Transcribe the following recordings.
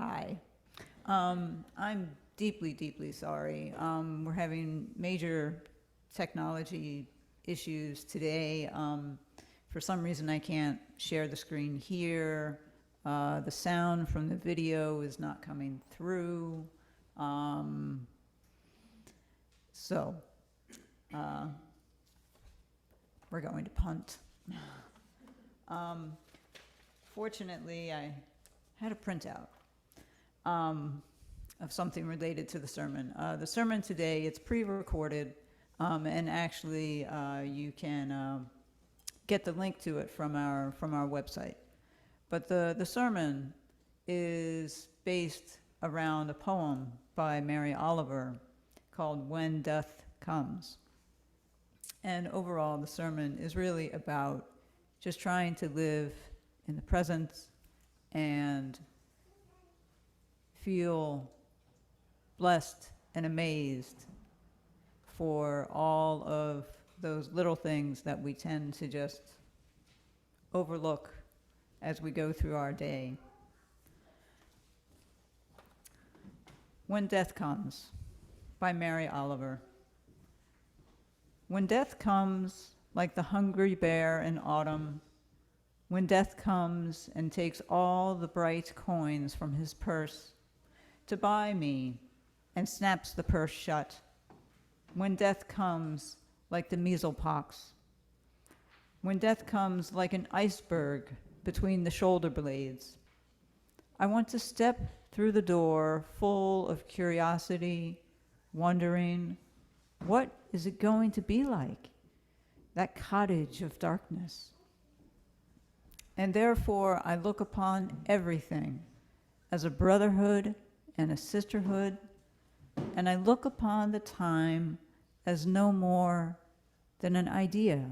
Hi. I'm deeply, deeply sorry. We're having major technology issues today. For some reason, I can't share the screen here. The sound from the video is not coming through. So we're going to punt. Fortunately, I had a printout of something related to the sermon. The sermon today, it's pre-recorded, and actually you can get the link to it from our website. But the sermon is based around a poem by Mary Oliver called When Death Comes. And overall, the sermon is really about just trying to live in the present and feel blessed and amazed for all of those little things that we tend to just overlook as we go through our day. When Death Comes, by Mary Oliver. When death comes like the hungry bear in autumn, when death comes and takes all the bright coins from his purse to buy me and snaps the purse shut, when death comes like the measles pox, when death comes like an iceberg between the shoulder blades, I want to step through the door full of curiosity, wondering, what is it going to be like, that cottage of darkness? And therefore, I look upon everything as a brotherhood and a sisterhood, and I look upon the time as no more than an idea,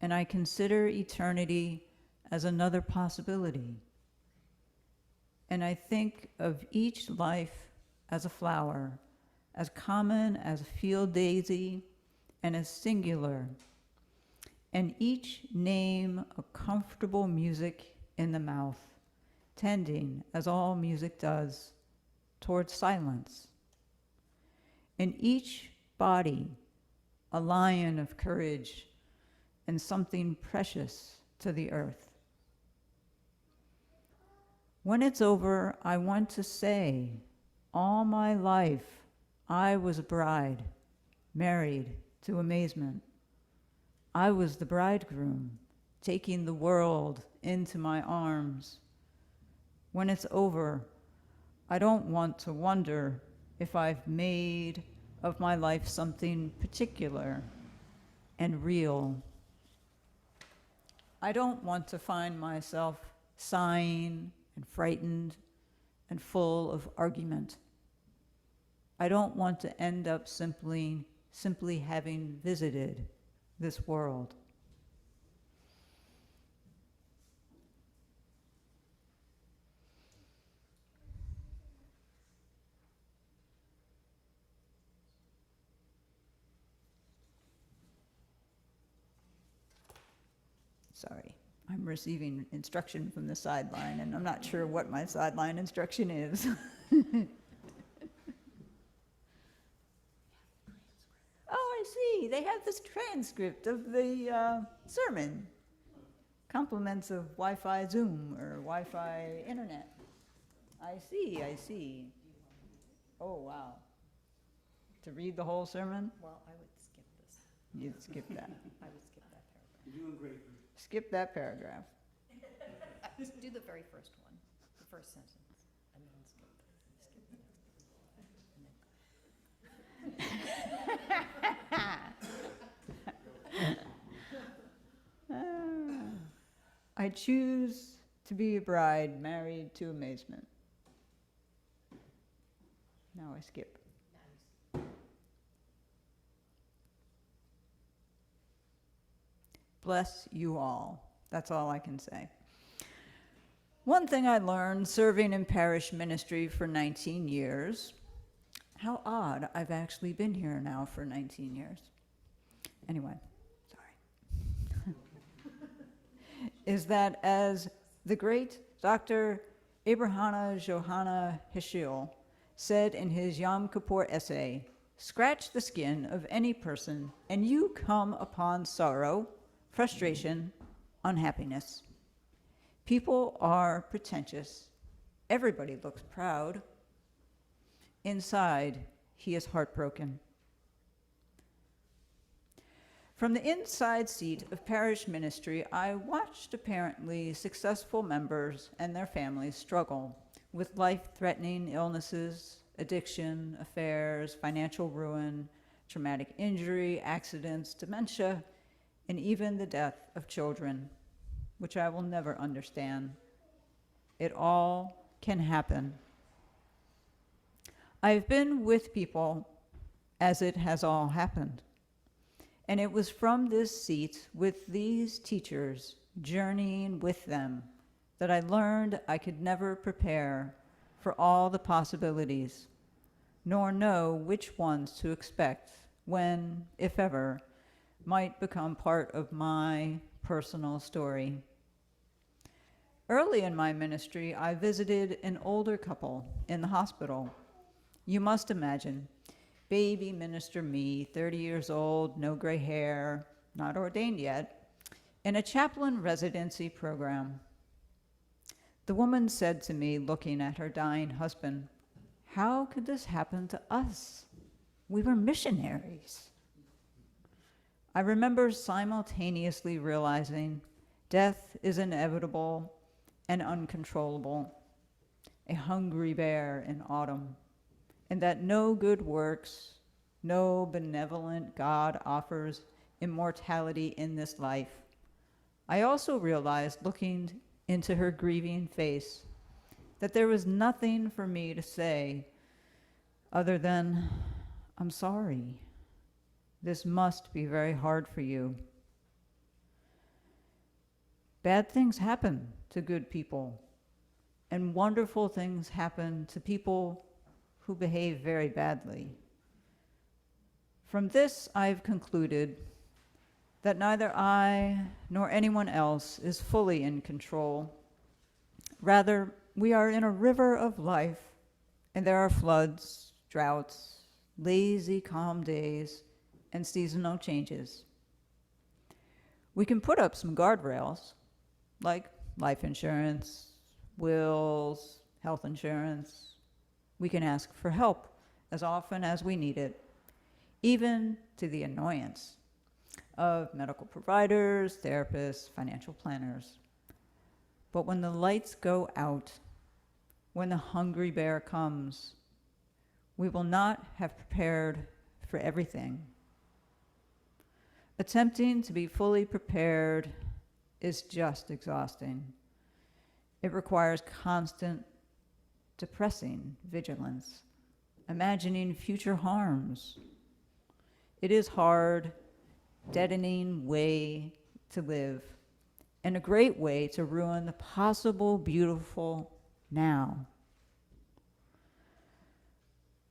and I consider eternity as another possibility. And I think of each life as a flower, as common as a field daisy and as singular, and each name a comfortable music in the mouth, tending, as all music does, towards silence. And each body a lion of courage and something precious to the earth. When it's over, I want to say, all my life, I was a bride, married to amazement. I was the bridegroom, taking the world into my arms. When it's over, I don't want to wonder if I've made of my life something particular and real. I don't want to find myself sighing and frightened and full of argument. I don't want to end up simply having visited this world. Sorry, I'm receiving instruction from the sideline, and I'm not sure what my sideline instruction is. Oh, I see. They have this transcript of the sermon. Compliments of Wi-Fi Zoom or Wi-Fi Internet. I see. Oh, wow. To read the whole sermon? Well, I would skip this. You'd skip that. I would skip that paragraph. You're doing great. Skip that paragraph. Just do the very first one, the first sentence, and then skip the next. I choose to be a bride married to amazement. Now I skip. Bless you all. That's all I can say. One thing I learned serving in parish ministry for 19 years, how odd, I've actually been here now for 19 years. Anyway, sorry. Is that as the great Dr. Abrahana Johanna Heschel said in his Yom Kippur essay, "Scratch the skin of any person and you come upon sorrow, frustration, unhappiness. People are pretentious. Everybody looks proud. Inside, he is heartbroken." From the inside seat of parish ministry, I watched apparently successful members and their families struggle with life-threatening illnesses, addiction, affairs, financial ruin, traumatic injury, accidents, dementia, and even the death of children, which I will never understand. It all can happen. I've been with people as it has all happened. And it was from this seat with these teachers, journeying with them, that I learned I could never prepare for all the possibilities, nor know which ones to expect when, if ever, might become part of my personal story. Early in my ministry, I visited an older couple in the hospital. You must imagine, baby minister me, 30 years old, no gray hair, not ordained yet, in a chaplain residency program. The woman said to me, looking at her dying husband, "How could this happen to us? We were missionaries." I remember simultaneously realizing death is inevitable and uncontrollable, a hungry bear in autumn, and that no good works, no benevolent God offers immortality in this life. I also realized, looking into her grieving face, that there was nothing for me to say other than, "I'm sorry. This must be very hard for you." Bad things happen to good people, and wonderful things happen to people who behave very badly. From this, I've concluded that neither I nor anyone else is fully in control. Rather, we are in a river of life, and there are floods, droughts, lazy, calm days, and seasonal changes. We can put up some guardrails, like life insurance, wills, health insurance. We can ask for help as often as we need it, even to the annoyance of medical providers, therapists, financial planners. But when the lights go out, when the hungry bear comes, we will not have prepared for everything. Attempting to be fully prepared is just exhausting. It requires constant, depressing vigilance, imagining future harms. It is hard, deadening way to live, and a great way to ruin the possible beautiful now.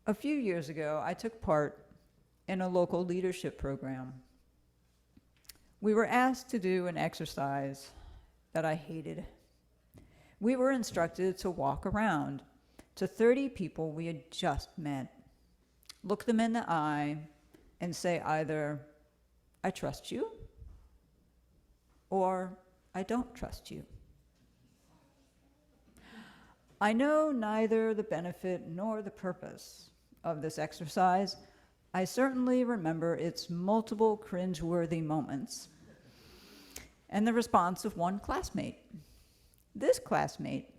A few years ago, I took part in a local leadership program. We were asked to do an exercise that I hated. We were instructed to walk around to 30 people we had just met, look them in the eye, and say either, "I trust you," or "I don't trust you." I know neither the benefit nor the purpose of this exercise. I certainly remember its multiple cringeworthy moments and the response of one classmate. This classmate,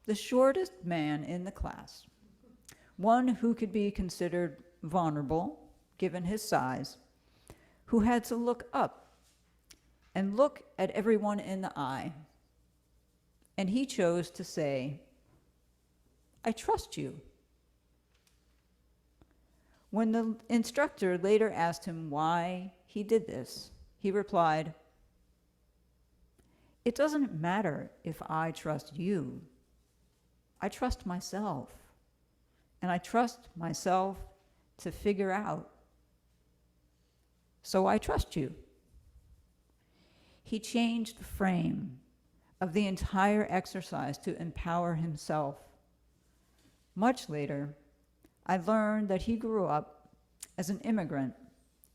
the shortest man in the class, one who could be considered vulnerable given his size, who had to look up and look at everyone in the eye. And he chose to say, "I trust you." When the instructor later asked him why he did this, he replied, "It doesn't matter if I trust you. I trust myself, and I trust myself to figure out. So I trust you." He changed the frame of the entire exercise to empower himself. Much later, I learned that he grew up as an immigrant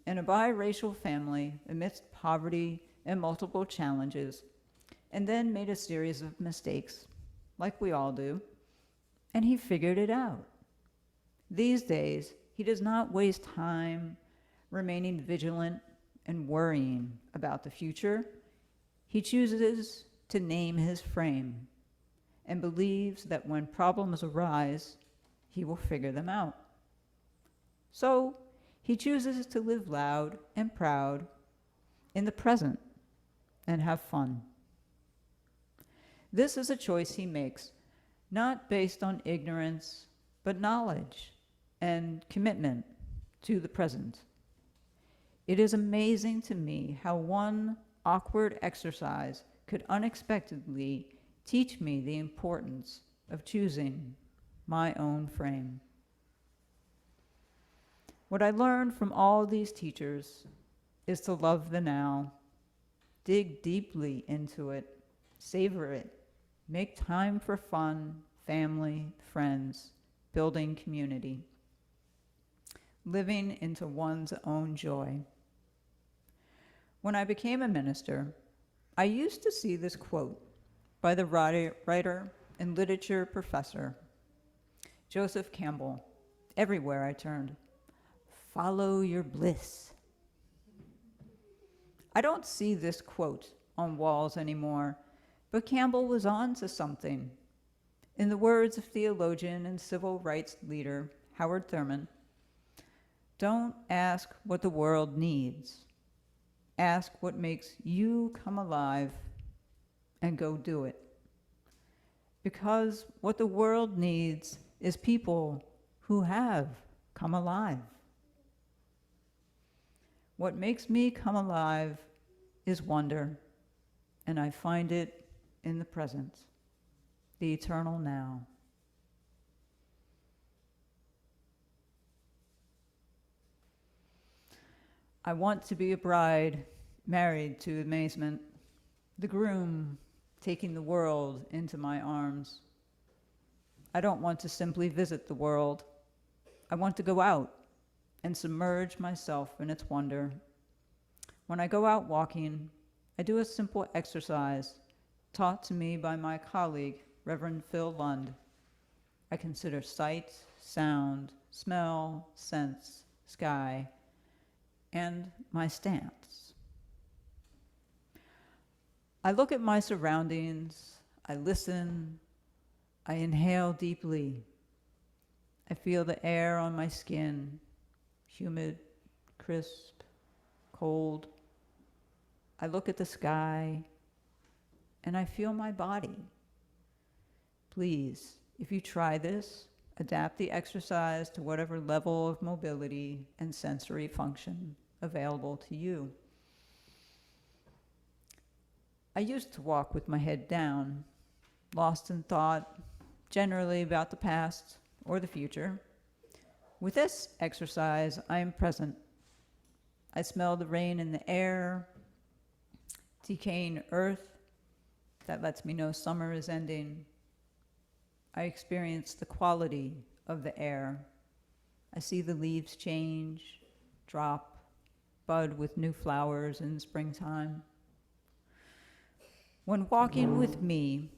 in a biracial family amidst poverty and multiple challenges, and then made a series of mistakes, like we all do, and he figured it out. These days, he does not waste time remaining vigilant and worrying about the future. He chooses to name his frame and believes that when problems arise, he will figure them out. So he chooses to live loud and proud in the present and have fun. This is a choice he makes, not based on ignorance, but knowledge and commitment to the present. It is amazing to me how one awkward exercise could unexpectedly teach me the importance of choosing my own frame. What I learned from all these teachers is to love the now, dig deeply into it, savor it, make time for fun, family, friends, building community, living into one's own joy. When I became a minister, I used to see this quote by the writer and literature professor, Joseph Campbell, everywhere I turned. Follow your bliss. I don't see this quote on walls anymore, but Campbell was on to something. In the words of theologian and civil rights leader Howard Thurman, don't ask what the world needs. Ask what makes you come alive and go do it. Because what the world needs is people who have come alive. What makes me come alive is wonder, and I find it in the present, the eternal now. I want to be a bride married to amazement, the groom taking the world into my arms. I don't want to simply visit the world. I want to go out and submerge myself in its wonder. When I go out walking, I do a simple exercise taught to me by my colleague, Reverend Phil Lund. I consider sight, sound, smell, sense, sky, and my stance. I look at my surroundings, I listen, I inhale deeply. I feel the air on my skin, humid, crisp, cold. I look at the sky, and I feel my body. Please, if you try this, adapt the exercise to whatever level of mobility and sensory function available to you. I used to walk with my head down, lost in thought, generally about the past or the future. With this exercise, I am present. I smell the rain in the air, decaying earth that lets me know summer is ending. I experience the quality of the air. I see the leaves change, drop, bud with new flowers in springtime. When walking with me,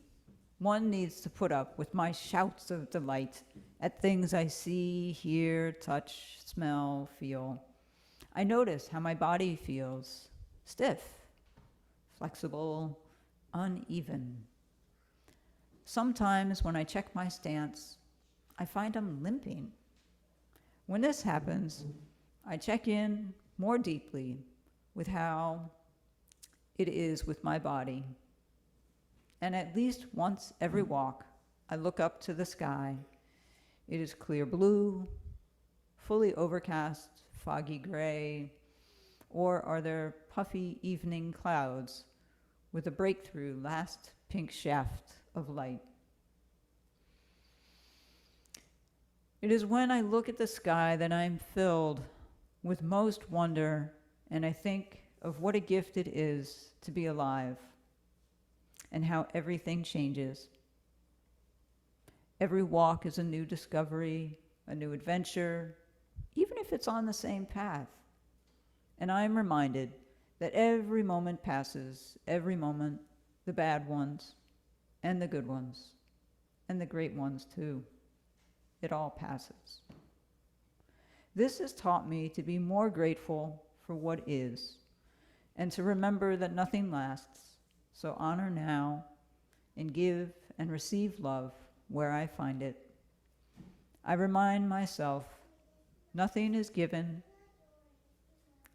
one needs to put up with my shouts of delight at things I see, hear, touch, smell, feel. I notice how my body feels stiff, flexible, uneven. Sometimes when I check my stance, I find I'm limping. When this happens, I check in more deeply with how it is with my body. And at least once every walk, I look up to the sky. It is clear blue, fully overcast, foggy gray, or are there puffy evening clouds with a breakthrough last pink shaft of light? It is when I look at the sky that I am filled with most wonder, and I think of what a gift it is to be alive. and how everything changes. Every walk is a new discovery, a new adventure, even if it's on the same path. And I am reminded that every moment passes, every moment, the bad ones, and the good ones, and the great ones too. It all passes. This has taught me to be more grateful for what is, and to remember that nothing lasts, so honor now, and give and receive love where I find it. I remind myself, nothing is given,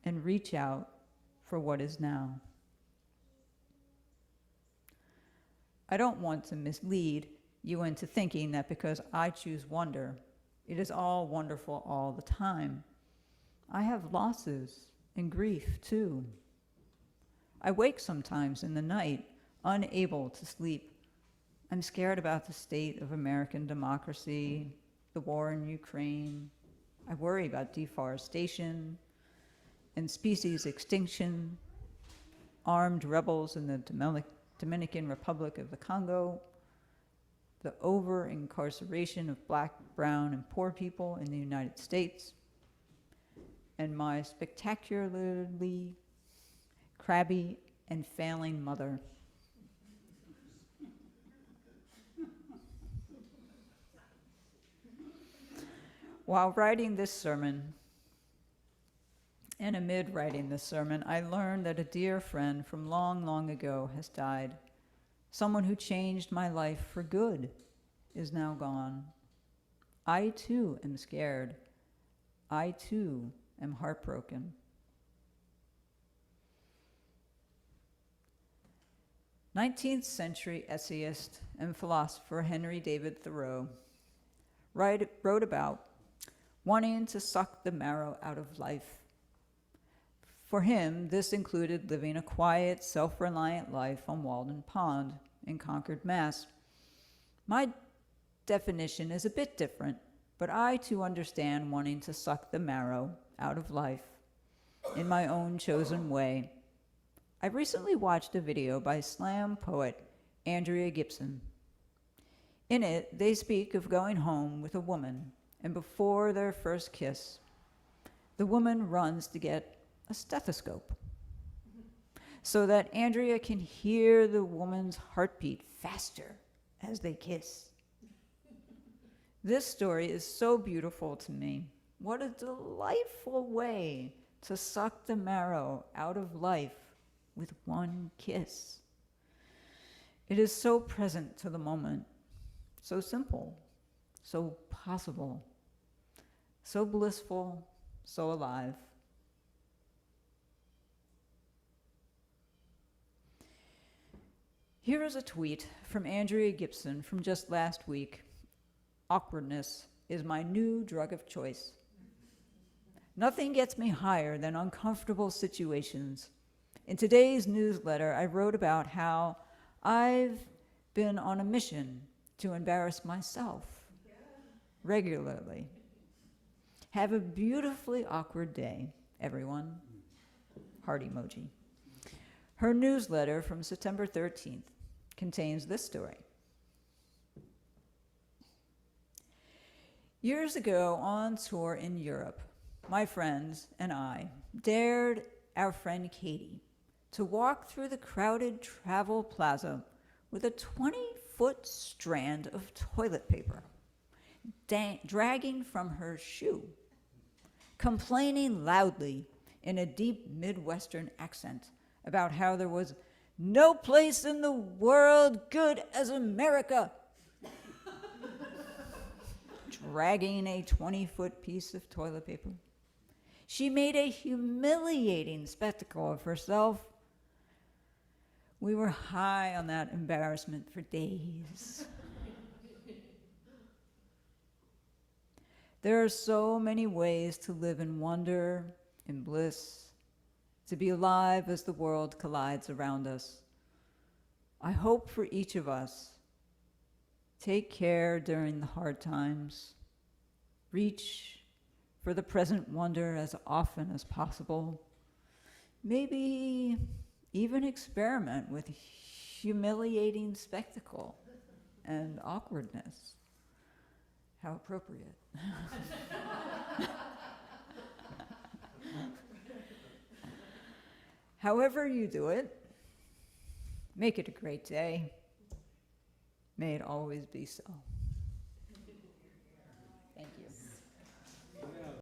and reach out for what is now. I don't want to mislead you into thinking that because I choose wonder, it is all wonderful all the time. I have losses and grief too. I wake sometimes in the night, unable to sleep. I'm scared about the state of American democracy, the war in Ukraine. I worry about deforestation and species extinction, armed rebels in the Dominican Republic of the Congo, the over-incarceration of Black, brown, and poor people in the United States, and my spectacularly crabby and failing mother. While writing this sermon, and amid writing this sermon, I learned that a dear friend from long, long ago has died. Someone who changed my life for good is now gone. I too am scared. I too am heartbroken. 19th century essayist and philosopher Henry David Thoreau wrote about wanting to suck the marrow out of life. For him, this included living a quiet, self-reliant life on Walden Pond in Concord, Mass. My definition is a bit different, but I too understand wanting to suck the marrow out of life in my own chosen way. I recently watched a video by slam poet Andrea Gibson. In it, they speak of going home with a woman, and before their first kiss, the woman runs to get a stethoscope so that Andrea can hear the woman's heartbeat faster as they kiss. This story is so beautiful to me. What a delightful way to suck the marrow out of life with one kiss. It is so present to the moment, so simple, so possible, so blissful, so alive. Here is a tweet from Andrea Gibson from just last week. Awkwardness is my new drug of choice. Nothing gets me higher than uncomfortable situations. In today's newsletter, I wrote about how I've been on a mission to embarrass myself regularly. Have a beautifully awkward day, everyone. Heart emoji. Her newsletter from September 13th contains this story. Years ago, on tour in Europe, my friends and I dared our friend Katie to walk through the crowded travel plaza with a 20-foot strand of toilet paper dragging from her shoe, complaining loudly in a deep Midwestern accent about how there was no place in the world good as America. Dragging a 20-foot piece of toilet paper. She made a humiliating spectacle of herself. We were high on that embarrassment for days. There are so many ways to live in wonder, in bliss, to be alive as the world collides around us. I hope for each of us, take care during the hard times. Reach for the present wonder as often as possible. Maybe even experiment with humiliating spectacle and awkwardness. How appropriate. However you do it, make it a great day. May it always be so.